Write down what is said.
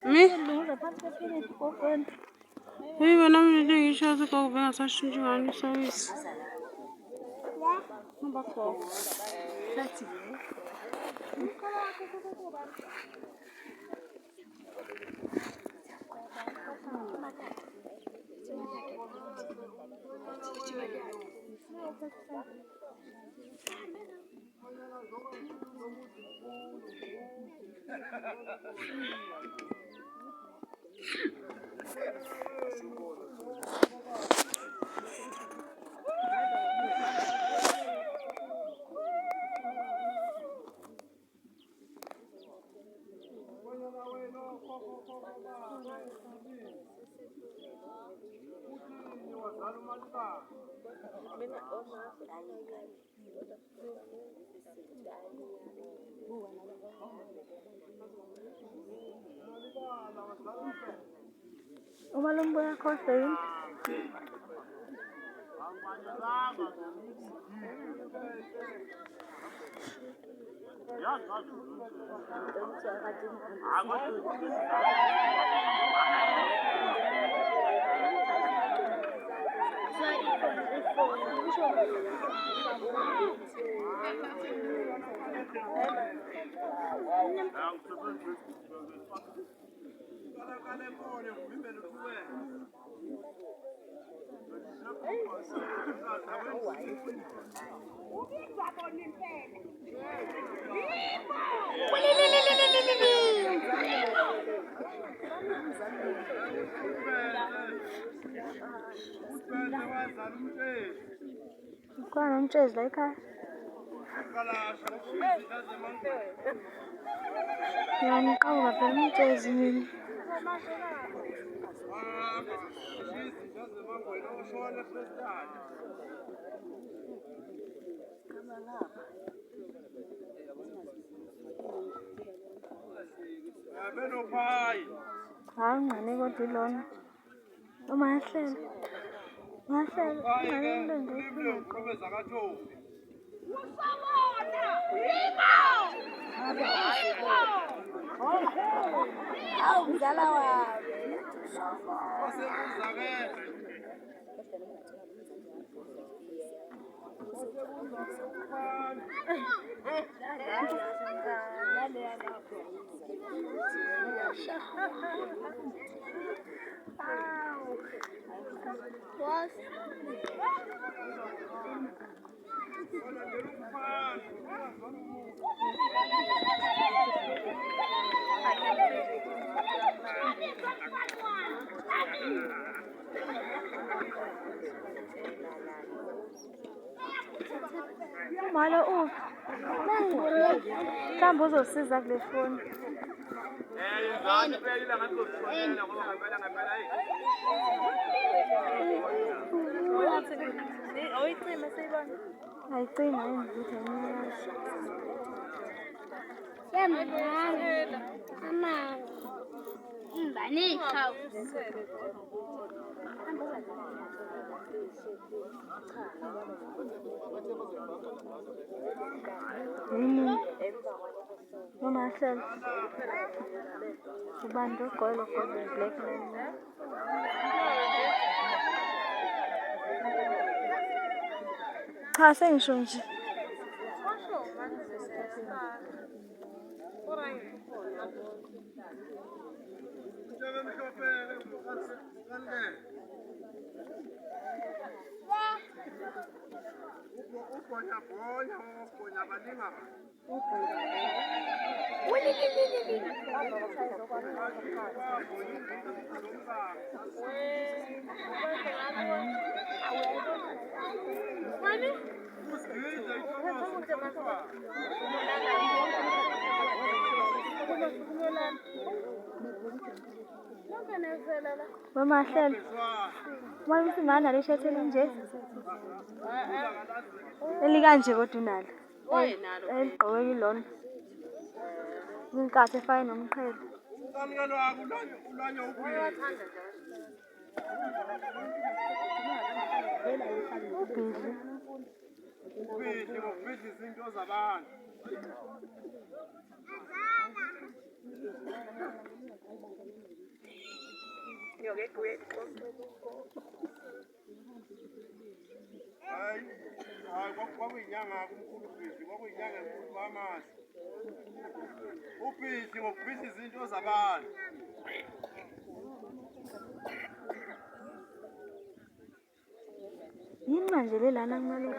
Mi? Hey, when I'm in the issue, I go back and search the service. Number 4. 30. Umalumbo yakho seyini? Kukhona umtshezi la ekhaya. Ngiyangiqaba phela umtshezi mina. Hayi ngane kodwa ilona. Uma yahlele. Yahlele. Ngale into nje. Awu mdala wami. Malo mhlawumbe uzosiza kule foni. Awuyicima siyibona. Ayicima yini ukuthi yamana. Mama. Mbani chawu. Mama hlala. Ubanda ugqoke black man. Cha sengisho nje. Mama hlala. Uma usingana leshethele nje. Elikanje kodwa unalo. Eligqoke ilona. Inkathi efana nomqhele. Usamukelo wakho ulanye ubuye. Ubhizi ngokubhizi izinto zabantu. Hayi kwakuyinyanga kumkhulu ubhizi, kwakuyinyanga enkulu wamazi. Ubhizi ngokubhiza izinto zabantu. Yini manje le lana kumele